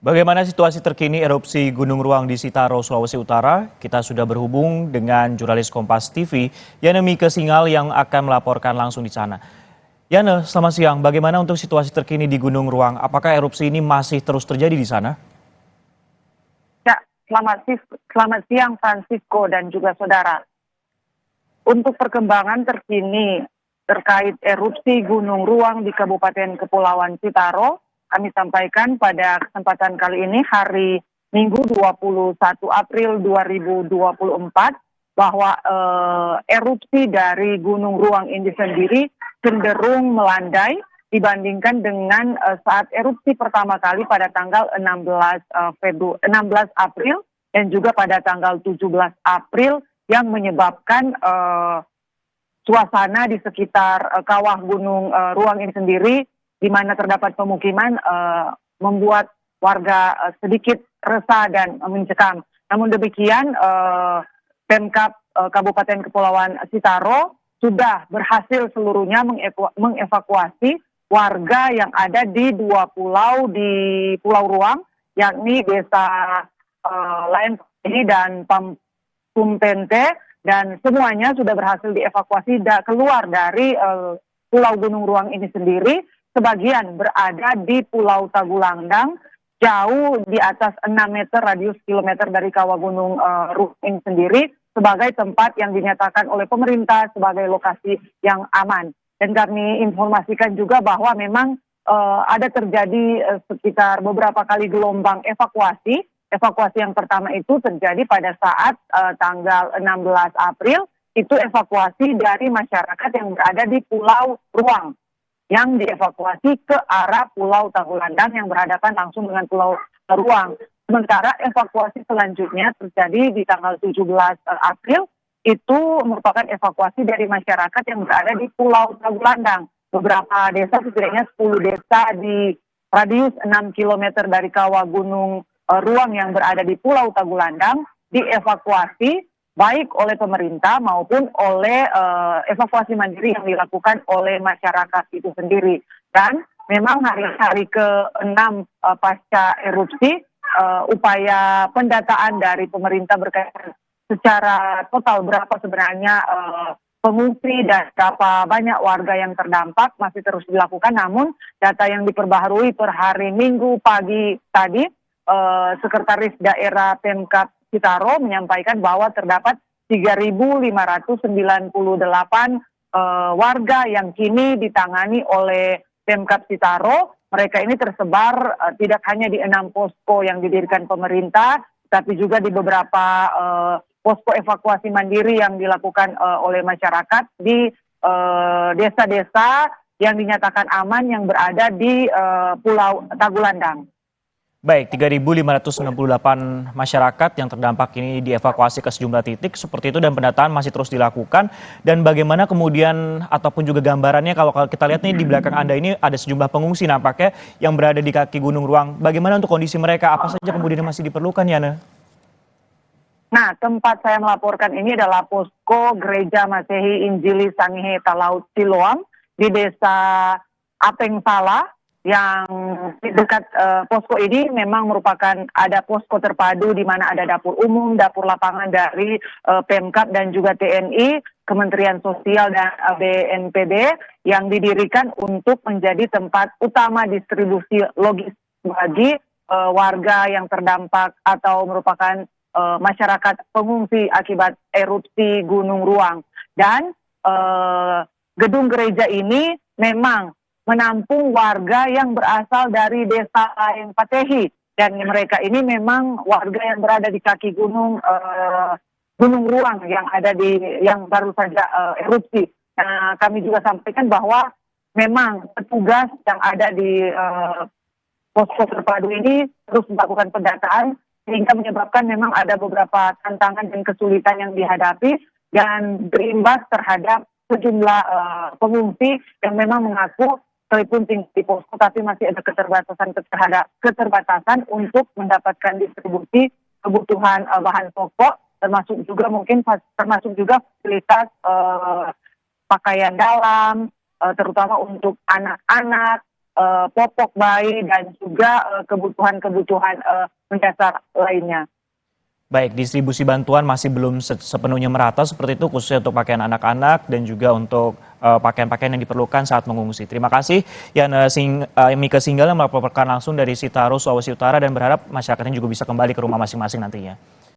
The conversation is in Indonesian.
Bagaimana situasi terkini erupsi Gunung Ruang di Sitaro, Sulawesi Utara? Kita sudah berhubung dengan jurnalis Kompas TV, Yana Mika Singal yang akan melaporkan langsung di sana. Yana, selamat siang. Bagaimana untuk situasi terkini di Gunung Ruang? Apakah erupsi ini masih terus terjadi di sana? Ya, selamat siang Francisco dan juga saudara. Untuk perkembangan terkini terkait erupsi Gunung Ruang di Kabupaten Kepulauan Sitaro, kami sampaikan pada kesempatan kali ini hari Minggu 21 April 2024 bahwa erupsi dari Gunung Ruang ini sendiri cenderung melandai dibandingkan dengan saat erupsi pertama kali pada tanggal 16 April dan juga pada tanggal 17 April yang menyebabkan suasana di sekitar kawah Gunung Ruang ini sendiri di mana terdapat pemukiman membuat warga sedikit resah dan mencekam. Namun demikian, Pemkab Kabupaten Kepulauan Sitaro sudah berhasil seluruhnya mengevakuasi warga yang ada di dua pulau di Pulau Ruang, yakni Desa Lain dan Pumpente, dan semuanya sudah berhasil dievakuasi keluar dari Pulau Gunung Ruang ini sendiri. Sebagian berada di Pulau Tagulandang, jauh di atas 6 meter radius kilometer dari kawah Gunung Ruang ini sendiri, sebagai tempat yang dinyatakan oleh pemerintah sebagai lokasi yang aman. Dan kami informasikan juga bahwa memang ada terjadi sekitar beberapa kali gelombang evakuasi. Evakuasi yang pertama itu terjadi pada saat tanggal 16 April, itu evakuasi dari masyarakat yang berada di Pulau Ruang, yang dievakuasi ke arah Pulau Tagulandang yang berhadapan langsung dengan Pulau Ruang. Sementara evakuasi selanjutnya terjadi di tanggal 17 April, itu merupakan evakuasi dari masyarakat yang berada di Pulau Tagulandang. Beberapa desa, setidaknya 10 desa di radius 6 km dari kawah Gunung Ruang yang berada di Pulau Tagulandang dievakuasi baik oleh pemerintah maupun oleh evakuasi mandiri yang dilakukan oleh masyarakat itu sendiri. Dan memang hari-hari ke-6 pasca erupsi, upaya pendataan dari pemerintah berkaitan secara total berapa sebenarnya pengungsi dan berapa banyak warga yang terdampak masih terus dilakukan. Namun data yang diperbaharui per hari Minggu pagi tadi, Sekretaris Daerah Pemkab Sitaro menyampaikan bahwa terdapat 3.598 warga yang kini ditangani oleh Pemkab Sitaro. Mereka ini tersebar tidak hanya di 6 posko yang didirikan pemerintah, tapi juga di beberapa posko evakuasi mandiri yang dilakukan oleh masyarakat di desa-desa yang dinyatakan aman yang berada di Pulau Tagulandang. Baik, 3.568 masyarakat yang terdampak ini dievakuasi ke sejumlah titik seperti itu dan pendataan masih terus dilakukan. Dan bagaimana kemudian ataupun juga gambarannya kalau kita lihat nih di belakang Anda ini ada sejumlah pengungsi nampaknya yang berada di kaki Gunung Ruang. Bagaimana untuk kondisi mereka? Apa saja kemudian yang masih diperlukan, Yana? Nah, tempat saya melaporkan ini adalah posko Gereja Masehi Injili Sangihe Talaut Siloam di Desa Apeng Sala, yang di dekat posko ini memang merupakan ada posko terpadu di mana ada dapur umum, dapur lapangan dari Pemkab dan juga TNI, Kementerian Sosial dan BNPB yang didirikan untuk menjadi tempat utama distribusi logistik bagi warga yang terdampak atau merupakan masyarakat pengungsi akibat erupsi Gunung Ruang. Dan gedung gereja ini memang menampung warga yang berasal dari desa Lain Patehi, dan mereka ini memang warga yang berada di kaki Gunung Ruang yang ada yang baru saja erupsi. Nah, kami juga sampaikan bahwa memang petugas yang ada di posko terpadu ini terus melakukan pendataan sehingga menyebabkan memang ada beberapa tantangan dan kesulitan yang dihadapi dan berimbas terhadap sejumlah pengungsi yang memang mengaku sekalipun tinggi di posko tapi masih ada keterbatasan untuk mendapatkan distribusi kebutuhan bahan pokok, termasuk juga fasilitas pakaian dalam, terutama untuk anak-anak, popok bayi dan juga kebutuhan-kebutuhan mendasar lainnya. Baik, distribusi bantuan masih belum sepenuhnya merata seperti itu, khususnya untuk pakaian anak-anak dan juga untuk pakaian-pakaian yang diperlukan saat mengungsi. Terima kasih Mika Singgala melaporkan langsung dari Sitaro, Sulawesi Utara, dan berharap masyarakatnya juga bisa kembali ke rumah masing-masing nantinya.